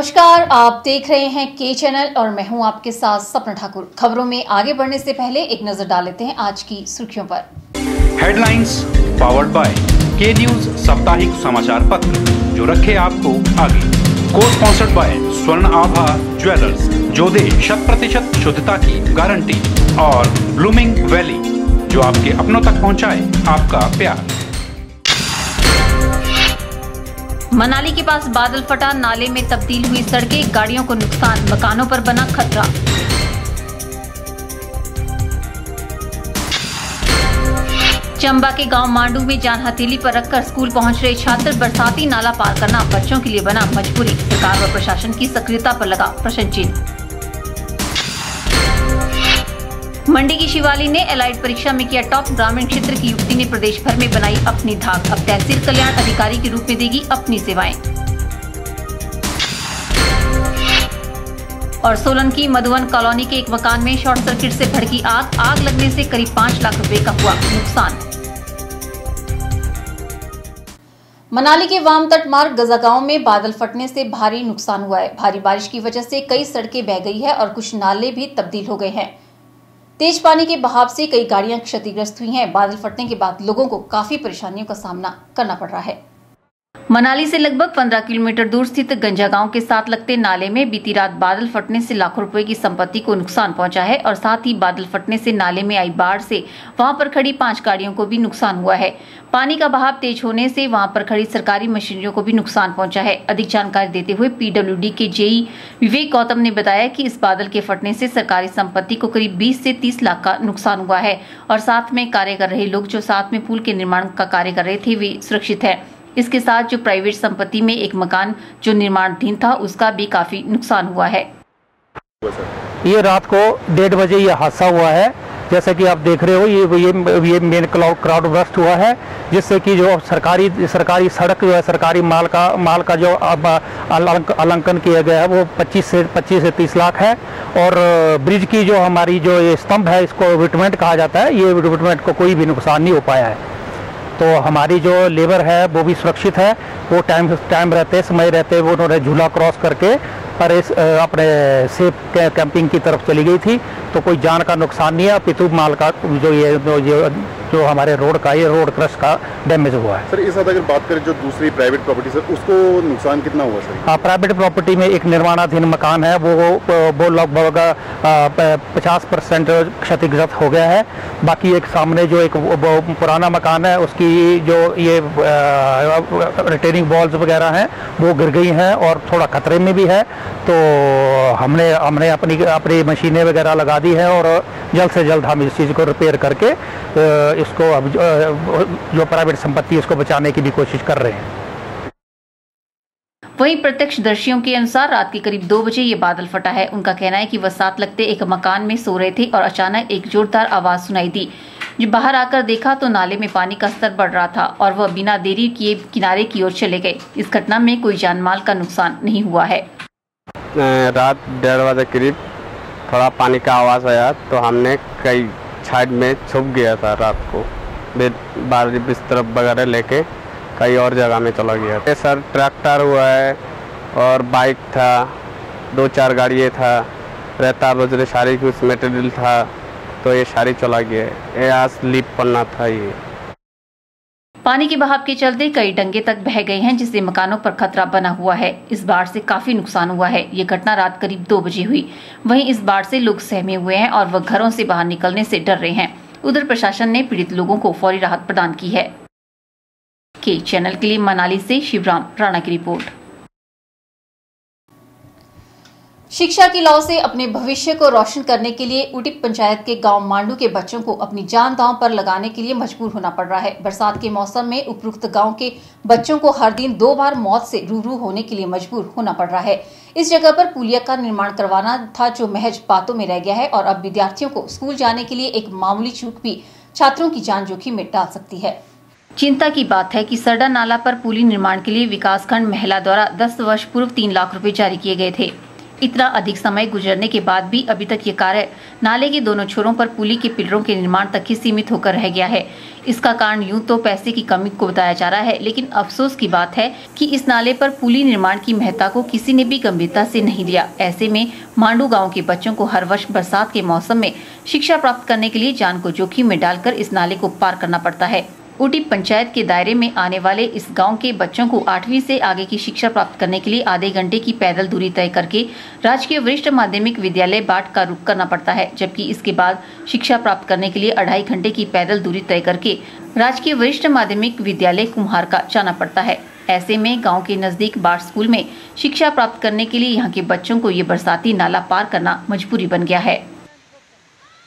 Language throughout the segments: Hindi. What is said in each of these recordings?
नमस्कार, आप देख रहे हैं के चैनल और मैं हूं आपके साथ सपना ठाकुर। खबरों में आगे बढ़ने से पहले एक नजर डाल लेते हैं आज की सुर्खियों पर। हेडलाइंस पावर्ड बाय के न्यूज साप्ताहिक समाचार पत्र, जो रखे आपको आगे। को स्पॉन्सर्ड बाय स्वर्ण आभा ज्वेलर्स, जो दे 100% शुद्धता की गारंटी, और ब्लूमिंग वैली, जो आपके अपनों तक पहुंचाए आपका प्यार। मनाली के पास बादल फटा, नाले में तब्दील हुई सड़कें, गाड़ियों को नुकसान, मकानों पर बना खतरा। चंबा के गांव मांडू में जान हथेली पर रखकर स्कूल पहुंच रहे छात्र, बरसाती नाला पार करना बच्चों के लिए बना मजबूरी। सरकार व प्रशासन की सक्रियता पर लगा प्रश्न चिन्ह। मंडी की शिवाली ने एलाइड परीक्षा में किया टॉप, ग्रामीण क्षेत्र की युवती ने प्रदेश भर में बनाई अपनी धाक। अब तहसील कल्याण अधिकारी के रूप में देगी अपनी सेवाएं। और सोलन की मधुवन कॉलोनी के एक मकान में शॉर्ट सर्किट से भड़की आग लगने से करीब 5 लाख रुपए का हुआ नुकसान। मनाली के वाम तट मार्ग गजा गांव में बादल फटने से भारी नुकसान हुआ है। भारी बारिश की वजह से कई सड़कें बह गई है और कुछ नाले भी तब्दील हो गए हैं। तेज पानी के बहाव से कई गाड़ियां क्षतिग्रस्त हुई हैं। बादल फटने के बाद लोगों को काफी परेशानियों का सामना करना पड़ रहा है। मनाली से लगभग 15 किलोमीटर दूर स्थित गंजा गांव के साथ लगते नाले में बीती रात बादल फटने से लाखों रुपए की संपत्ति को नुकसान पहुंचा है और साथ ही बादल फटने से नाले में आई बाढ़ से वहां पर खड़ी 5 गाड़ियों को भी नुकसान हुआ है। पानी का बहाव तेज होने से वहां पर खड़ी सरकारी मशीनरियों को भी नुकसान पहुंचा है। अधिक जानकारी देते हुए पीडब्ल्यूडी के जेई विवेक गौतम ने बताया कि इस बादल के फटने से सरकारी संपत्ति को करीब 20 से 30 लाख का नुकसान हुआ है और साथ में कार्य कर रहे लोग जो साथ में पुल के निर्माण का कार्य कर रहे थे वे सुरक्षित है। इसके साथ जो प्राइवेट संपत्ति में एक मकान जो निर्माणाधीन था उसका भी काफी नुकसान हुआ है। ये रात को 1:30 बजे ये हादसा हुआ है। जैसे कि आप देख रहे हो ये मेन क्राउड बस्ट हुआ है, जिससे कि जो सरकारी सड़क जो है, सरकारी माल का जो अलंकन किया गया है वो 25 से 30 लाख है। और ब्रिज की जो हमारी जो ये स्तंभ है, इसको विटमेंट कहा जाता है, ये विटमेंट को कोई भी नुकसान नहीं हो पाया है। तो हमारी जो लेबर है वो भी सुरक्षित है। वो टाइम रहते समय रहते वो उन्होंने झूला क्रॉस करके पर इस अपने सेफ कैंपिंग की तरफ चली गई थी। तो कोई जान का नुकसान नहीं है, पितु माल का जो हमारे रोड क्रश का डैमेज हुआ है। सर, इस साथ अगर बात करें जो दूसरी प्राइवेट प्रॉपर्टी सर, उसको नुकसान कितना हुआ सर? हाँ, प्राइवेट प्रॉपर्टी में एक निर्माणाधीन मकान है, वो लगभग 50% क्षतिग्रस्त हो गया है। बाकी एक सामने जो एक पुराना मकान है उसकी जो ये रिटेनिंग वॉल्स वगैरह हैं वो गिर गई हैं और थोड़ा खतरे में भी है। तो हमने अपनी मशीनें वगैरह लगा दी है और जल्द से जल्द हम इस चीज़ को रिपेयर करके इसको अब जो प्राइवेट संपत्ति उसको बचाने की भी कोशिश कर रहे हैं। वहीं प्रत्यक्षदर्शियों के अनुसार रात के करीब 2 बजे ये बादल फटा है। उनका कहना है कि वह साथ लगते एक मकान में सो रहे थे और अचानक एक जोरदार आवाज सुनाई दी। जब बाहर आकर देखा तो नाले में पानी का स्तर बढ़ रहा था और वह बिना देरी किए किनारे की ओर चले गए। इस घटना में कोई जानमाल का नुकसान नहीं हुआ है। रात 1:30 बजे करीब थोड़ा पानी का आवाज़ आया तो हमने कई साइड में छुप गया था। रात को बाहर बिस्तर वगैरह लेके कई और जगह में चला गया। सर, ट्रैक्टर हुआ है और बाइक था, 2-4 गाड़ियाँ था, रेता बजरे सारी कुछ मटेरियल था, तो ये सारी चला गया। ये आज लीप पन्ना था। ये पानी के बहाव के चलते कई डंगे तक बह गए हैं, जिससे मकानों पर खतरा बना हुआ है। इस बाढ़ से काफी नुकसान हुआ है। ये घटना रात करीब 2 बजे हुई। वहीं इस बाढ़ से लोग सहमे हुए हैं और वह घरों से बाहर निकलने से डर रहे हैं। उधर प्रशासन ने पीड़ित लोगों को फौरी राहत प्रदान की है। के चैनल के लिए मनाली से शिवराम राणा की रिपोर्ट। शिक्षा की लौ से अपने भविष्य को रोशन करने के लिए उटिक पंचायत के गांव मांडू के बच्चों को अपनी जान दांव पर लगाने के लिए मजबूर होना पड़ रहा है। बरसात के मौसम में उपरोक्त गांव के बच्चों को हर दिन 2 बार मौत से रूबरू होने के लिए मजबूर होना पड़ रहा है। इस जगह पर पुलिया का निर्माण करवाना था जो महज बातों में रह गया है और अब विद्यार्थियों को स्कूल जाने के लिए एक मामूली चूक भी छात्रों की जान जोखिम में डाल सकती है। चिंता की बात है कि सरडा नाला पर पुली निर्माण के लिए विकासखंड महिला द्वारा 10 वर्ष पूर्व 3 लाख रुपए जारी किए गए थे। इतना अधिक समय गुजरने के बाद भी अभी तक ये कार्य नाले के दोनों छोरों पर पुली के पिलरों के निर्माण तक ही सीमित होकर रह गया है। इसका कारण यूं तो पैसे की कमी को बताया जा रहा है, लेकिन अफसोस की बात है कि इस नाले पर पुली निर्माण की महत्ता को किसी ने भी गंभीरता से नहीं लिया। ऐसे में मांडू गांव के बच्चों को हर वर्ष बरसात के मौसम में शिक्षा प्राप्त करने के लिए जान को जोखिम में डालकर इस नाले को पार करना पड़ता है। ऊटी पंचायत के दायरे में आने वाले इस गांव के बच्चों को 8वीं से आगे की शिक्षा प्राप्त करने के लिए आधे घंटे की पैदल दूरी तय करके राजकीय वरिष्ठ माध्यमिक विद्यालय बाट का रुख करना पड़ता है, जबकि इसके बाद शिक्षा प्राप्त करने के लिए 2.5 घंटे की पैदल दूरी तय करके राजकीय वरिष्ठ माध्यमिक विद्यालय कुम्हार का जाना पड़ता है। ऐसे में गाँव के नजदीक बाट स्कूल में शिक्षा प्राप्त करने के लिए यहाँ के बच्चों को ये बरसाती नाला पार करना मजबूरी बन गया है।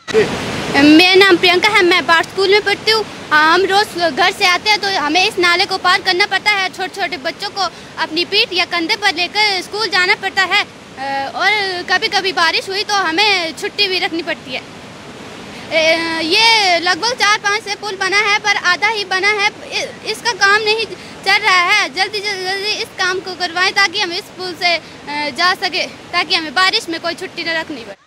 मेरा नाम प्रियंका है, मैं बाट स्कूल में पढ़ती हूँ। हम रोज घर से आते हैं तो हमें इस नाले को पार करना पड़ता है। छोटे छोटे बच्चों को अपनी पीठ या कंधे पर लेकर स्कूल जाना पड़ता है और कभी कभी बारिश हुई तो हमें छुट्टी भी रखनी पड़ती है। ये लगभग 4-5 से पुल बना है पर आधा ही बना है। इसका काम नहीं चल रहा है। जल्दी जल्दी इस काम को करवाएं ताकि हम इस पुल से जा सके, ताकि हमें बारिश में कोई छुट्टी न रखनी पड़े।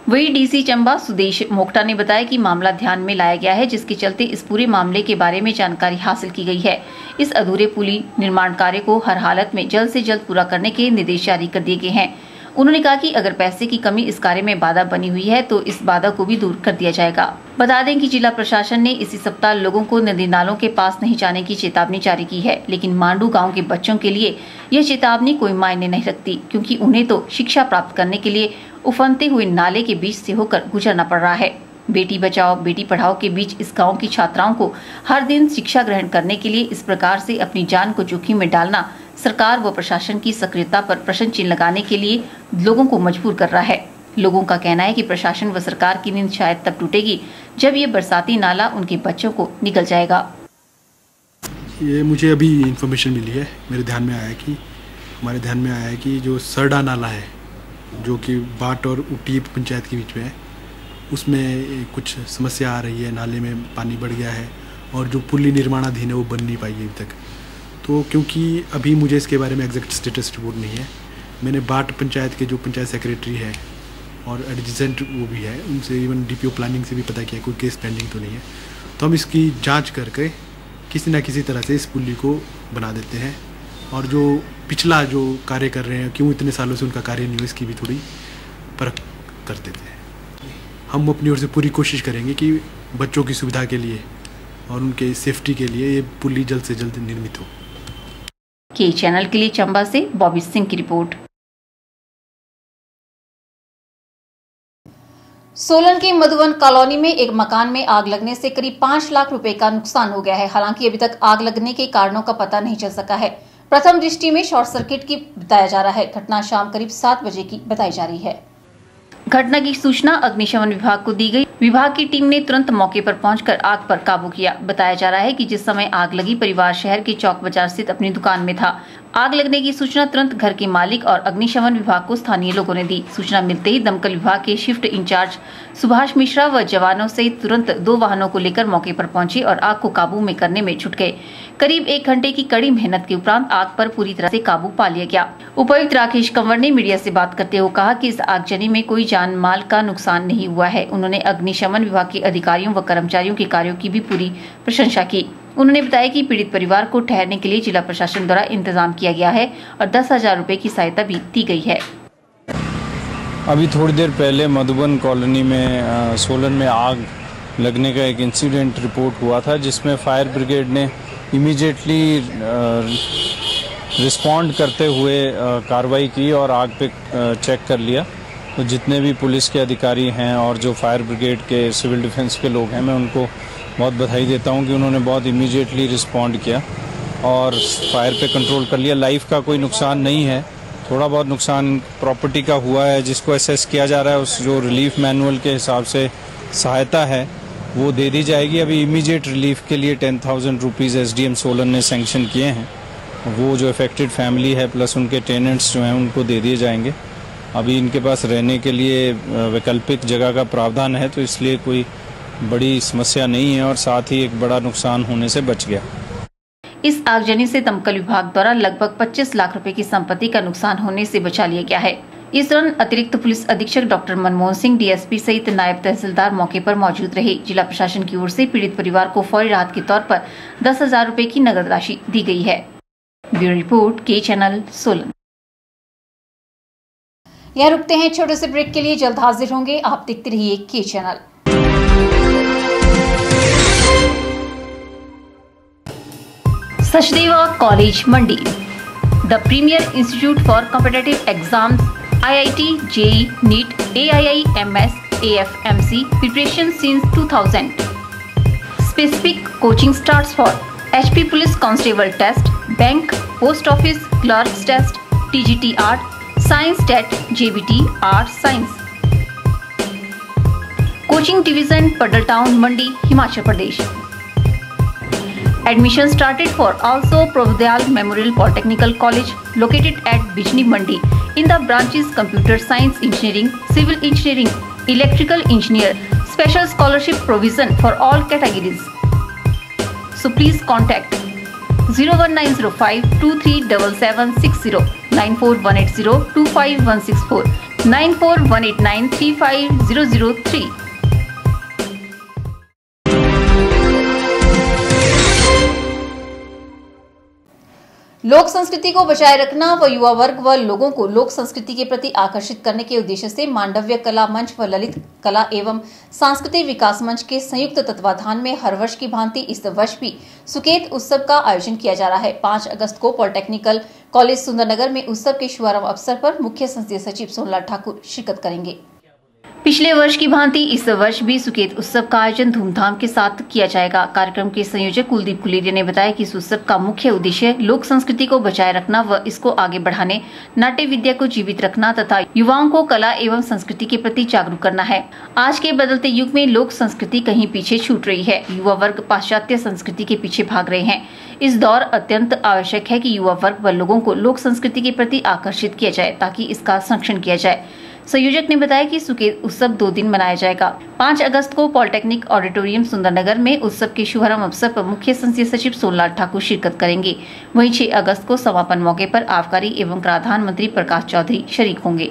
वही डीसी चंबा सुदेश मोक्टा ने बताया कि मामला ध्यान में लाया गया है, जिसके चलते इस पूरे मामले के बारे में जानकारी हासिल की गई है। इस अधूरे पुली निर्माण कार्य को हर हालत में जल्द से जल्द पूरा करने के निर्देश जारी कर दिए गए हैं। उन्होंने कहा कि अगर पैसे की कमी इस कार्य में बाधा बनी हुई है तो इस बाधा को भी दूर कर दिया जाएगा। बता दें कि जिला प्रशासन ने इसी सप्ताह लोगों को नदी नालों के पास नहीं जाने की चेतावनी जारी की है, लेकिन मांडू गांव के बच्चों के लिए यह चेतावनी कोई मायने नहीं रखती, क्योंकि उन्हें तो शिक्षा प्राप्त करने के लिए उफनते हुए नाले के बीच से होकर गुजरना पड़ रहा है। बेटी बचाओ बेटी पढ़ाओ के बीच इस गाँव की छात्राओं को हर दिन शिक्षा ग्रहण करने के लिए इस प्रकार से अपनी जान को जोखिम में डालना सरकार व प्रशासन की सक्रियता पर प्रश्न चिन्ह लगाने के लिए लोगों को मजबूर कर रहा है। लोगों का कहना है कि प्रशासन व सरकार की नींद शायद तब टूटेगी जब ये बरसाती नाला उनके बच्चों को निगल जाएगा। ये मुझे अभी इंफॉर्मेशन मिली है, हमारे ध्यान में आया है कि जो सरडा नाला है जो कि बाट और ऊटी पंचायत के बीच में है, उसमें कुछ समस्या आ रही है। नाले में पानी बढ़ गया है और जो पुली निर्माणाधीन है वो बन नहीं पाई है अभी तक। तो क्योंकि अभी मुझे इसके बारे में एग्जैक्ट स्टेटस रिपोर्ट नहीं है, मैंने बाट पंचायत के जो पंचायत सेक्रेटरी है और एडजेसेंट वो भी है, उनसे इवन डीपीओ प्लानिंग से भी पता किया कोई केस पेंडिंग तो नहीं है। तो हम इसकी जांच करके किसी न किसी तरह से इस पुली को बना देते हैं और जो पिछला जो कार्य कर रहे हैं, क्यों इतने सालों से उनका कार्य नहीं हुआ, इसकी भी थोड़ी परख कर देते हैं। हम अपनी ओर से पूरी कोशिश करेंगे कि बच्चों की सुविधा के लिए और उनके सेफ्टी के लिए ये पुली जल्द से जल्द निर्मित हो। के चैनल के लिए चंबा से बॉबी सिंह की रिपोर्ट। सोलन के मधुवन कॉलोनी में एक मकान में आग लगने से करीब 5 लाख रुपए का नुकसान हो गया है। हालांकि अभी तक आग लगने के कारणों का पता नहीं चल सका है। प्रथम दृष्टि में शॉर्ट सर्किट की बताया जा रहा है। घटना शाम करीब 7 बजे की बताई जा रही है। घटना की सूचना अग्निशमन विभाग को दी गई। विभाग की टीम ने तुरंत मौके पर पहुंचकर आग पर काबू किया। बताया जा रहा है कि जिस समय आग लगी, परिवार शहर के चौक बाजार स्थित अपनी दुकान में था। आग लगने की सूचना तुरंत घर के मालिक और अग्निशमन विभाग को स्थानीय लोगों ने दी। सूचना मिलते ही दमकल विभाग के शिफ्ट इंचार्ज सुभाष मिश्रा व जवानों सहित तुरंत 2 वाहनों को लेकर मौके पर पहुंचे और आग को काबू में करने में जुट गए। करीब 1 घंटे की कड़ी मेहनत के उपरांत आग पर पूरी तरह से काबू पा लिया गया। उपायुक्त राकेश कंवर ने मीडिया से बात करते हुए कहा कि इस आगजनी में कोई जान माल का नुकसान नहीं हुआ है। उन्होंने अग्निशमन विभाग के अधिकारियों व कर्मचारियों के कार्यों की भी पूरी प्रशंसा की। उन्होंने बताया कि पीड़ित परिवार को ठहरने के लिए जिला प्रशासन द्वारा इंतजाम किया गया है और 10,000 रुपए की सहायता भी दी गई है। अभी थोड़ी देर पहले मधुबन कॉलोनी में सोलन में आग लगने का एक इंसिडेंट रिपोर्ट हुआ था, जिसमें फायर ब्रिगेड ने इमीडिएटली रिस्पॉन्ड करते हुए कार्रवाई की और आग पे चेक कर लिया। तो जितने भी पुलिस के अधिकारी हैं और जो फायर ब्रिगेड के सिविल डिफेंस के लोग हैं, मैं उनको बहुत बधाई देता हूं कि उन्होंने बहुत इमीडिएटली रिस्पॉन्ड किया और फायर पे कंट्रोल कर लिया। लाइफ का कोई नुकसान नहीं है, थोड़ा बहुत नुकसान प्रॉपर्टी का हुआ है, जिसको असेस किया जा रहा है। उस जो रिलीफ मैनुअल के हिसाब से सहायता है वो दे दी जाएगी। अभी इमीडिएट रिलीफ के लिए 10,000 रुपीज़ SDM सोलन ने सैंक्शन किए हैं। वो जो अफेक्टेड फैमिली है प्लस उनके टेनेंट्स जो हैं उनको दे दिए जाएंगे। अभी इनके पास रहने के लिए वैकल्पिक जगह का प्रावधान है, तो इसलिए कोई बड़ी समस्या नहीं है और साथ ही एक बड़ा नुकसान होने से बच गया। इस आगजनी से दमकल विभाग द्वारा लगभग 25 लाख रुपए की संपत्ति का नुकसान होने से बचा लिया गया है। इस दौरान अतिरिक्त पुलिस अधीक्षक डॉक्टर मनमोहन सिंह, डीएसपी सहित नायब तहसीलदार मौके पर मौजूद रहे। जिला प्रशासन की ओर से पीड़ित परिवार को फौरी राहत के तौर पर 10,000 रुपए की नगद राशि दी गई है। ब्यूरो रिपोर्ट, के चैनल, सोलन। यहाँ रुकते हैं छोटे से ब्रेक के लिए, जल्द हाजिर होंगे। आप देखते रहिए के channel. Sachdeva college Mandi, the premier institute for competitive exams, IIT, JEE, NEET, AIIMS, AFMC preparation since 2000. Specific coaching starts for HP Police Constable Test, Bank, Post Office Clerks Test, TGT Art, Science TET, JBT Art Science. Coaching Division, Padal Town, Mandi, Himachal Pradesh. Admission started for also Providyal Memorial Polytechnical College located at Bijni Mandi in the branches Computer Science Engineering, Civil Engineering, Electrical Engineer, special scholarship provision for all categories. So please contact 01905 237760, 94180 25164, 94189 35003. लोक संस्कृति को बचाए रखना व युवा वर्ग व लोगों को लोक संस्कृति के प्रति आकर्षित करने के उद्देश्य से मांडव्य कला मंच व ललित कला एवं सांस्कृतिक विकास मंच के संयुक्त तत्वाधान में हर वर्ष की भांति इस वर्ष भी सुकेत उत्सव का आयोजन किया जा रहा है। 5 अगस्त को पॉलिटेक्निकल कॉलेज सुंदरनगर में उत्सव के शुभारंभ अवसर पर मुख्य संसदीय सचिव सोनलाल ठाकुर शिरकत करेंगे। पिछले वर्ष की भांति इस वर्ष भी सुकेत उत्सव का आयोजन धूमधाम के साथ किया जाएगा। कार्यक्रम के संयोजक कुलदीप कुलेरिया ने बताया कि इस उत्सव का मुख्य उद्देश्य लोक संस्कृति को बचाए रखना व इसको आगे बढ़ाने, नाट्य विद्या को जीवित रखना तथा युवाओं को कला एवं संस्कृति के प्रति जागरूक करना है। आज के बदलते युग में लोक संस्कृति कहीं पीछे छूट रही है। युवा वर्ग पाश्चात्य संस्कृति के पीछे भाग रहे हैं। इस दौर अत्यंत आवश्यक है कि युवा वर्ग व लोगों को लोक संस्कृति के प्रति आकर्षित किया जाए ताकि इसका संरक्षण किया जाए। संयोजक ने बताया कि सुकेत उत्सव 2 दिन मनाया जाएगा। 5 अगस्त को पॉलिटेक्निक ऑडिटोरियम सुंदरनगर में उत्सव के शुभारंभ अवसर पर मुख्य संसदीय सचिव सोनलाल ठाकुर शिरकत करेंगे। वहीं 6 अगस्त को समापन मौके पर आबकारी एवं कराधान मंत्री प्रकाश चौधरी शरीक होंगे।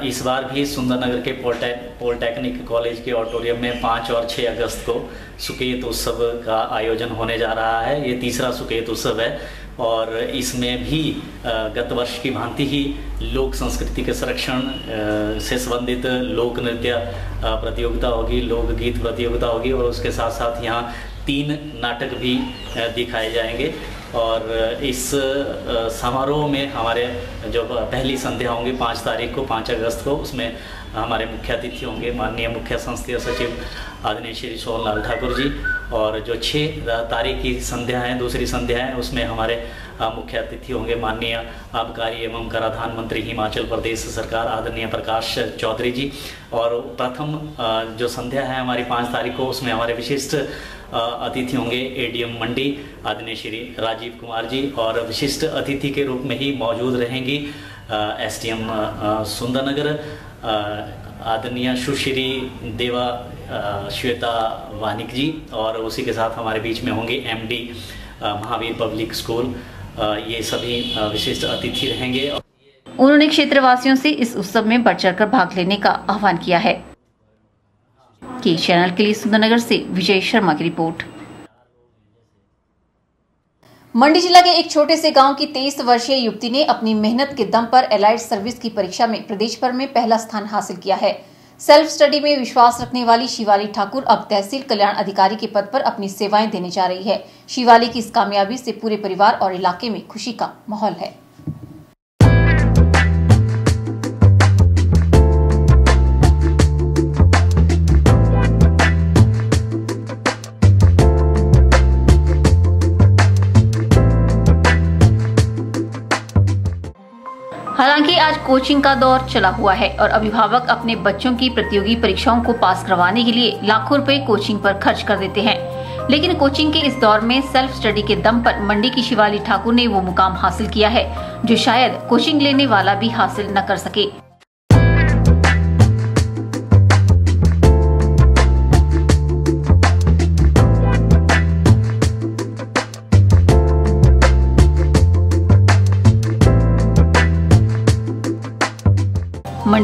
इस बार भी सुंदरनगर के पॉलिटेक्निक कॉलेज के ऑडिटोरियम में 5 और 6 अगस्त को सुकेत उत्सव का आयोजन होने जा रहा है। ये तीसरा सुकेत उत्सव है और इसमें भी गत वर्ष की भांति ही लोक संस्कृति के संरक्षण से संबंधित लोक नृत्य प्रतियोगिता होगी, लोकगीत प्रतियोगिता होगी और उसके साथ साथ यहाँ 3 नाटक भी दिखाए जाएंगे। और इस समारोह में हमारे जो पहली संध्या होंगी 5 तारीख को, 5 अगस्त को, उसमें हमारे मुख्य अतिथि होंगे माननीय मुख्य संसदीय सचिव आदरणीय श्री सोनलाल ठाकुर जी। और जो 6 तारीख की संध्या है, दूसरी संध्या है, उसमें हमारे मुख्य अतिथि होंगे माननीय आबकारी एवं कराधान मंत्री हिमाचल प्रदेश सरकार आदरणीय प्रकाश चौधरी जी। और प्रथम जो संध्या है हमारी 5 तारीख को, उसमें हमारे विशिष्ट अतिथि होंगे एडीएम मंडी आदरणीय श्री राजीव कुमार जी। और विशिष्ट अतिथि के रूप में ही मौजूद रहेंगी एसडीएम सुंदरनगर आदरणीय सुश्री देवा श्वेता वानिक जी। और उसी के साथ हमारे बीच में होंगे एमडी महावीर पब्लिक स्कूल। ये सभी विशिष्ट अतिथि रहेंगे। उन्होंने क्षेत्रवासियों से इस उत्सव में बढ़ चढ़कर भाग लेने का आह्वान किया है। के चैनल के लिए सुंदरनगर से विजय शर्मा की रिपोर्ट। मंडी जिला के एक छोटे से गांव की 23 वर्षीय युवती ने अपनी मेहनत के दम पर एलाइड सर्विस की परीक्षा में प्रदेश भर में पहला स्थान हासिल किया है। सेल्फ स्टडी में विश्वास रखने वाली शिवाली ठाकुर अब तहसील कल्याण अधिकारी के पद पर अपनी सेवाएं देने जा रही है। शिवाली की इस कामयाबी से पूरे परिवार और इलाके में खुशी का माहौल है। हालांकि आज कोचिंग का दौर चला हुआ है और अभिभावक अपने बच्चों की प्रतियोगी परीक्षाओं को पास करवाने के लिए लाखों रुपए कोचिंग पर खर्च कर देते हैं। लेकिन कोचिंग के इस दौर में सेल्फ स्टडी के दम पर मंडी की शिवाली ठाकुर ने वो मुकाम हासिल किया है जो शायद कोचिंग लेने वाला भी हासिल न कर सके।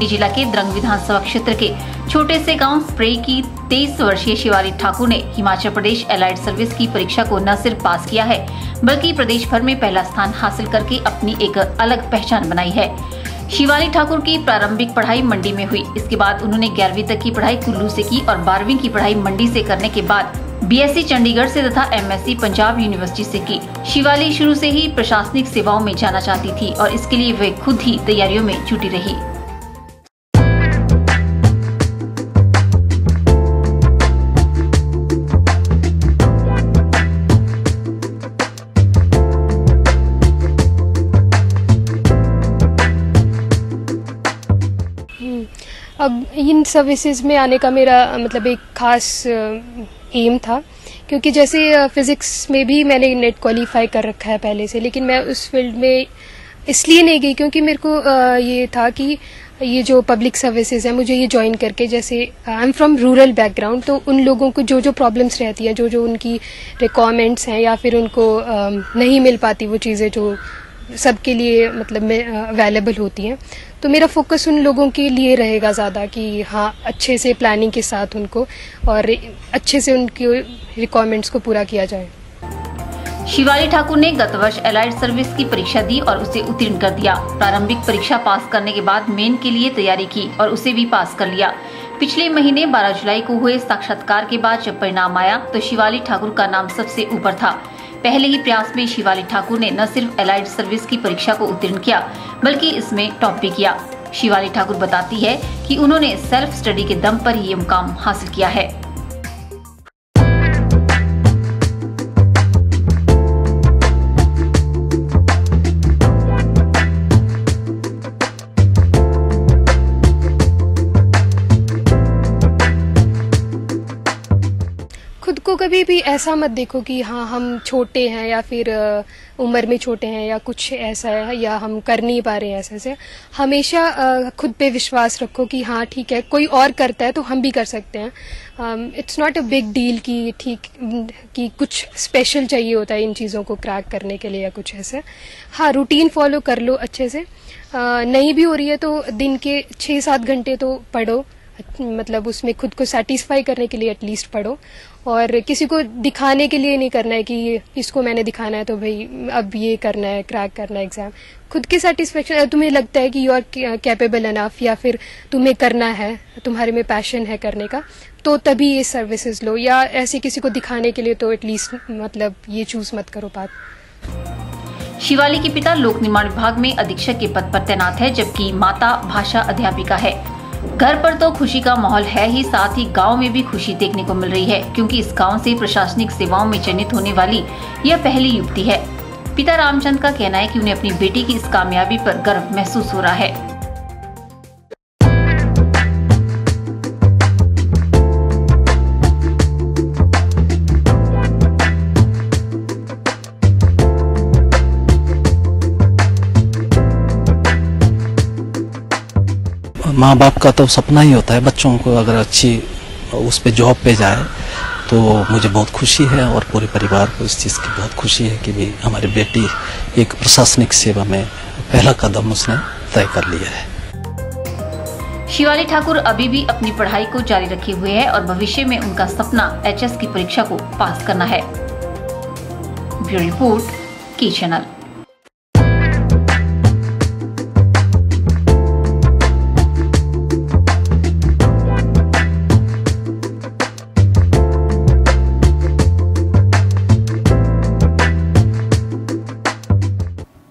मंडी जिला के द्रंग विधानसभा क्षेत्र के छोटे से गांव स्प्रे की 23 वर्षीय शिवाली ठाकुर ने हिमाचल प्रदेश एलाइड सर्विस की परीक्षा को न सिर्फ पास किया है बल्कि प्रदेश भर में पहला स्थान हासिल करके अपनी एक अलग पहचान बनाई है। शिवाली ठाकुर की प्रारंभिक पढ़ाई मंडी में हुई। इसके बाद उन्होंने 11वीं तक की पढ़ाई कुल्लू से की और 12वीं की पढ़ाई मंडी से करने के बाद बीएससी चंडीगढ़ से तथा एमएससी पंजाब यूनिवर्सिटी से की। शिवाली शुरू से ही प्रशासनिक सेवाओं में जाना चाहती थी और इसके लिए वे खुद ही तैयारियों में जुटी रही। अब इन सर्विसेज में आने का मेरा मतलब एक खास एम था, क्योंकि जैसे फिजिक्स में भी मैंने नेट क्वालिफाई कर रखा है पहले से, लेकिन मैं उस फील्ड में इसलिए नहीं गई क्योंकि मेरे को ये था कि ये जो पब्लिक सर्विसेज है मुझे ये ज्वाइन करके, जैसे I am from rural background, तो उन लोगों को जो प्रॉब्लम्स रहती हैं, जो उनकी रिक्वायरमेंट्स हैं या फिर उनको नहीं मिल पाती वो चीज़ें जो सबके लिए मतलब अवेलेबल होती हैं, तो मेरा फोकस उन लोगों के लिए रहेगा ज़्यादा कि हाँ अच्छे से प्लानिंग के साथ उनको और अच्छे से उनके रिक्वायरमेंट्स को पूरा किया जाए। शिवाली ठाकुर ने गत वर्ष एलाइड सर्विस की परीक्षा दी और उसे उत्तीर्ण कर दिया। प्रारंभिक परीक्षा पास करने के बाद मेन के लिए तैयारी की और उसे भी पास कर लिया। पिछले महीने 12 जुलाई को हुए साक्षात्कार के बाद जब परिणाम आया तो शिवाली ठाकुर का नाम सबसे ऊपर था। पहले ही प्रयास में शिवाली ठाकुर ने न सिर्फ एलाइड सर्विस की परीक्षा को उत्तीर्ण किया बल्कि इसमें टॉप भी किया। शिवाली ठाकुर बताती है कि उन्होंने सेल्फ स्टडी के दम पर ही ये मुकाम हासिल किया है। खुद को कभी भी ऐसा मत देखो कि हाँ हम छोटे हैं या फिर उम्र में छोटे हैं या कुछ ऐसा है या हम कर नहीं पा रहे हैं ऐसे से। हमेशा खुद पे विश्वास रखो कि हाँ ठीक है, कोई और करता है तो हम भी कर सकते हैं। It's not a big deal कि ठीक कि कुछ स्पेशल चाहिए होता है इन चीज़ों को क्रैक करने के लिए या कुछ ऐसे। हाँ, रूटीन फॉलो कर लो अच्छे से। नहीं भी हो रही है तो दिन के 6-7 घंटे तो पढ़ो, मतलब उसमें खुद को सेटिस्फाई करने के लिए एटलीस्ट पढ़ो, और किसी को दिखाने के लिए नहीं करना है कि इसको मैंने दिखाना है तो भाई अब ये करना है, क्रैक करना है एग्जाम। खुद की सेटिस्फेक्शन, तुम्हें लगता है कि यू आर कैपेबल इनफ या फिर तुम्हें करना है, तुम्हारे में पैशन है करने का, तो तभी ये सर्विसेज लो। या ऐसे किसी को दिखाने के लिए तो एटलीस्ट मतलब ये चूज मत करो बात। शिवाली के पिता लोक निर्माण विभाग में अधीक्षक के पद पर तैनात है जबकि माता भाषा अध्यापिका है। घर पर तो खुशी का माहौल है ही, साथ ही गांव में भी खुशी देखने को मिल रही है क्योंकि इस गांव से प्रशासनिक सेवाओं में चयनित होने वाली यह पहली युवती है। पिता रामचंद का कहना है कि उन्हें अपनी बेटी की इस कामयाबी पर गर्व महसूस हो रहा है। माँ बाप का तो सपना ही होता है बच्चों को अगर अच्छी उस पे जॉब पे जाए, तो मुझे बहुत खुशी है और पूरे परिवार को इस चीज़ की बहुत खुशी है कि भी हमारी बेटी एक प्रशासनिक सेवा में पहला कदम उसने तय कर लिया है। शिवाली ठाकुर अभी भी अपनी पढ़ाई को जारी रखे हुए है और भविष्य में उनका सपना एचएस की परीक्षा को पास करना है। ब्यूरो रिपोर्ट, की चैनल।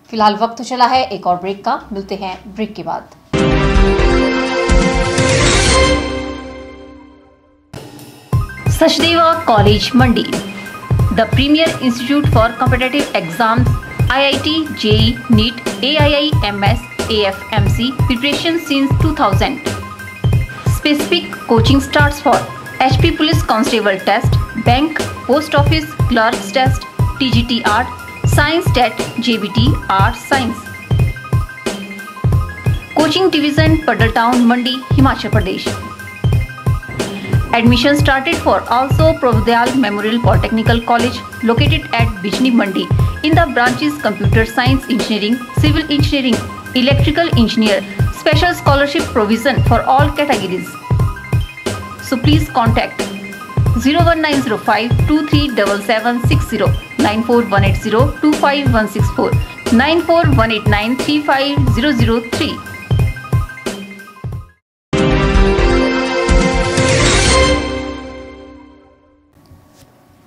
फिलहाल वक्त चला है एक और ब्रेक का, मिलते हैं ब्रेक के बाद। Sachdeva college Mandi, the premier institute for competitive exams, IIT, JEE, NEET, AII, MS, AFMC preparation since 2000. Specific coaching starts for HP Police Constable Test, Bank, Post Office, Clerks Test, TGT Art, Science TET, JBT, Art Science. Coaching Division, Padal Town, Mandi, Himachal Pradesh. Admission started for also Providyal Memorial Polytechnical College located at Bijni Mandi in the branches Computer Science Engineering, Civil Engineering, Electrical Engineer, special scholarship provision for all categories. So please contact 01905 237760, 94180 25164, 94189 35003.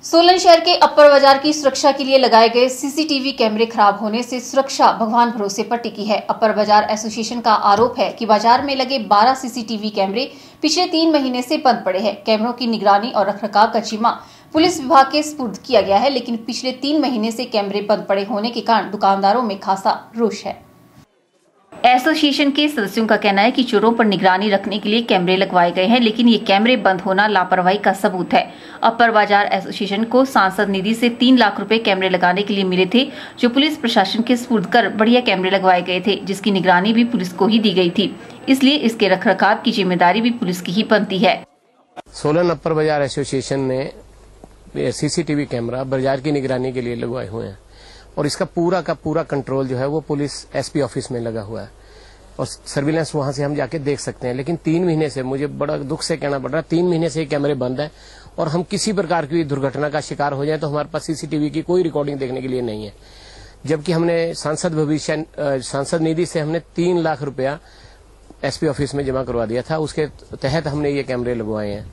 Solan शहर के अपर बाजार की सुरक्षा के लिए लगाए गए सीसीटीवी कैमरे खराब होने से सुरक्षा भगवान भरोसे पर टिकी है। अपर बाजार एसोसिएशन का आरोप है कि बाजार में लगे 12 सीसीटीवी कैमरे पिछले 3 महीने से बंद पड़े हैं। कैमरों की निगरानी और रखरखाव का जिम्मा पुलिस विभाग के सुपुर्द किया गया है, लेकिन पिछले 3 महीने से कैमरे बंद पड़े होने के कारण दुकानदारों में खासा रोष है। एसोसिएशन के सदस्यों का कहना है कि चोरों पर निगरानी रखने के लिए कैमरे लगवाए गए हैं, लेकिन ये कैमरे बंद होना लापरवाही का सबूत है। अपर बाजार एसोसिएशन को सांसद निधि से 3 लाख रुपए कैमरे लगाने के लिए मिले थे, जो पुलिस प्रशासन के सुपुर्द कर बढ़िया कैमरे लगवाए गए थे, जिसकी निगरानी भी पुलिस को ही दी गई थी। इसलिए इसके रखरखाव की जिम्मेदारी भी पुलिस की ही बनती है। सोलन अपर बाजार एसोसिएशन ने सीसीटीवी कैमरा बाजार की निगरानी के लिए लगवाए हुए हैं और इसका पूरा का पूरा कंट्रोल जो है वो पुलिस एसपी ऑफिस में लगा हुआ है और सर्विलेंस वहां से हम जाके देख सकते हैं। लेकिन 3 महीने से, मुझे बड़ा दुख से कहना पड़ रहा है, 3 महीने से ये कैमरे बंद है और हम किसी प्रकार की दुर्घटना का शिकार हो जाए तो हमारे पास सीसीटीवी की कोई रिकॉर्डिंग देखने के लिए नहीं है। जबकि हमने सांसद निधि से हमने 3 लाख रुपया एसपी ऑफिस में जमा करवा दिया था, उसके तहत हमने ये कैमरे लगवाए हैं।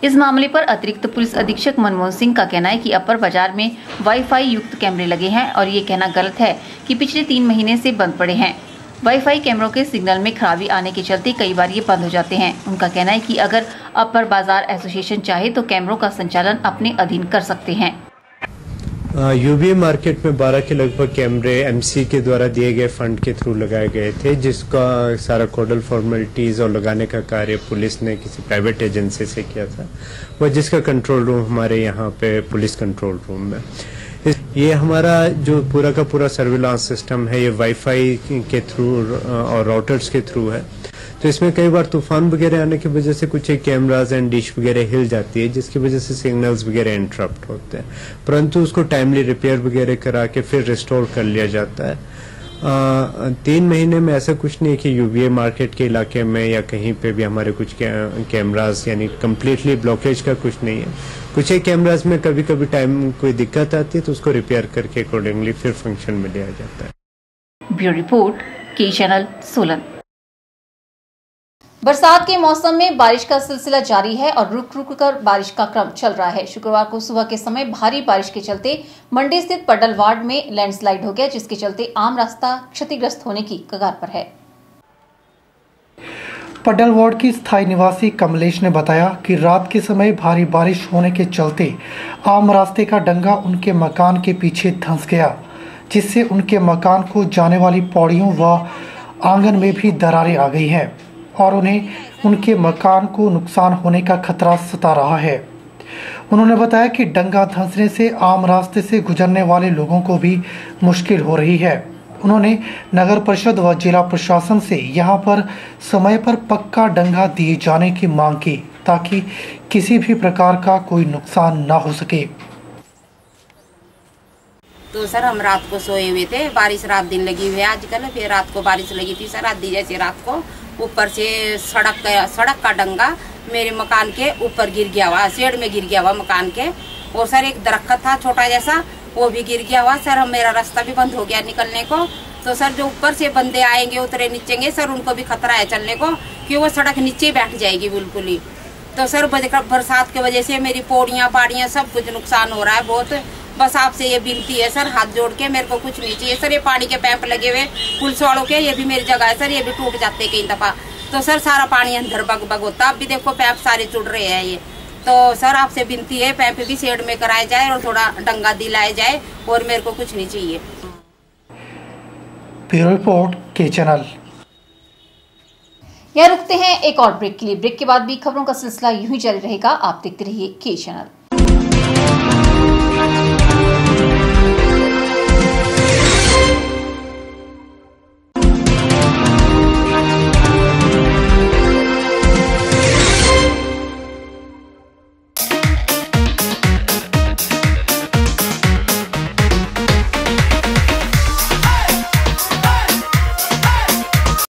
इस मामले पर अतिरिक्त पुलिस अधीक्षक मनमोहन सिंह का कहना है कि अपर बाजार में वाईफाई युक्त कैमरे लगे हैं और ये कहना गलत है कि पिछले 3 महीने से बंद पड़े हैं। वाईफाई कैमरों के सिग्नल में खराबी आने के चलते कई बार ये बंद हो जाते हैं। उनका कहना है कि अगर अपर बाजार एसोसिएशन चाहे तो कैमरों का संचालन अपने अधीन कर सकते हैं। यूबीए मार्केट में 12 के लगभग कैमरे एमसी के द्वारा दिए गए फंड के थ्रू लगाए गए थे, जिसका सारा कोडल फॉर्मेलिटीज और लगाने का कार्य पुलिस ने किसी प्राइवेट एजेंसी से किया था, वह जिसका कंट्रोल रूम हमारे यहाँ पे पुलिस कंट्रोल रूम में। ये हमारा जो पूरा का पूरा सर्विलांस सिस्टम है, ये वाईफाई के थ्रू और राउटर्स के थ्रू है, तो इसमें कई बार तूफान वगैरह आने की वजह से कुछ कैमराज एंड डिश वगैरह हिल जाती है, जिसकी वजह से सिग्नल्स वगैरह इंटरप्ट होते हैं, परंतु उसको टाइमली रिपेयर वगैरह करा के फिर रिस्टोर कर लिया जाता है। 3 महीने में ऐसा कुछ नहीं कि यूबीए मार्केट के इलाके में या कहीं पे भी हमारे कुछ कैमराज यानी कम्प्लीटली ब्लॉकेज का कुछ नहीं है। कुछ एक कैमराज में कभी कभी टाइम कोई दिक्कत आती है तो उसको रिपेयर करके अकॉर्डिंगली फिर फंक्शन में लिया जाता है। ब्यूरो रिपोर्ट, के चैनल, सोलन। बरसात के मौसम में बारिश का सिलसिला जारी है और रुक रुक कर बारिश का क्रम चल रहा है। शुक्रवार को सुबह के समय भारी बारिश के चलते मंडी स्थित पडल वार्ड में लैंडस्लाइड हो गया, जिसके चलते आम रास्ता क्षतिग्रस्त होने की कगार पर है। पडल वार्ड की स्थायी निवासी कमलेश ने बताया कि रात के समय भारी बारिश होने के चलते आम रास्ते का डंगा उनके मकान के पीछे धंस गया, जिससे उनके मकान को जाने वाली पौड़ियों व आंगन में भी दरारें आ गई हैं और उन्हें उनके मकान को नुकसान होने का खतरा सता रहा है। उन्होंने बताया कि डंगा धंसने से आम रास्ते से गुजरने वाले लोगों को भी मुश्किल हो रही है। उन्होंने नगर परिषद व जिला प्रशासन से यहां पर समय पर पक्का डंगा दिए जाने की मांग की, ताकि किसी भी प्रकार का कोई नुकसान न हो सके। तो सर हम रात को सोए हुए थे, बारिश रात दिन लगी हुई है आजकल, फिर रात को बारिश लगी थी सर आधी जैसे रात को, ऊपर से सड़क का डंगा मेरे मकान के ऊपर गिर गया हुआ, शेड में गिर गया हुआ मकान के, और सर एक दरख्त था छोटा जैसा वो भी गिर गया हुआ सर। मेरा रास्ता भी बंद हो गया निकलने को, तो सर जो ऊपर से बंदे आएंगे उतरे नीचेंगे सर, उनको भी खतरा है चलने को कि वो सड़क नीचे बैठ जाएगी बिल्कुल ही। तो सर बरसात की वजह से मेरी पौड़ियाँ पाड़ियाँ सब कुछ नुकसान हो रहा है बहुत। बस आपसे ये विनती है सर, हाथ जोड़ के, मेरे को कुछ नहीं चाहिए सर। ये पानी के पैप लगे हुए पुलिस वालों के, ये भी मेरी जगह है सर, ये भी टूट जाते कई दफा, तो सर सारा पानी अंदर बग बग होता। अब भी देखो पैप सारे टूट रहे हैं ये, तो सर आपसे विनती है पैप भी शेड में कराया जाए और थोड़ा डंगा दिलाया जाए, और मेरे को कुछ नहीं चाहिए। ब्यूरो रिपोर्ट, के चैनल। यहाँ रुकते हैं एक और ब्रेक के लिए। ब्रेक के बाद भी खबरों का सिलसिला यूं ही जारी रहेगा। आप देखते रहिए के चैनल।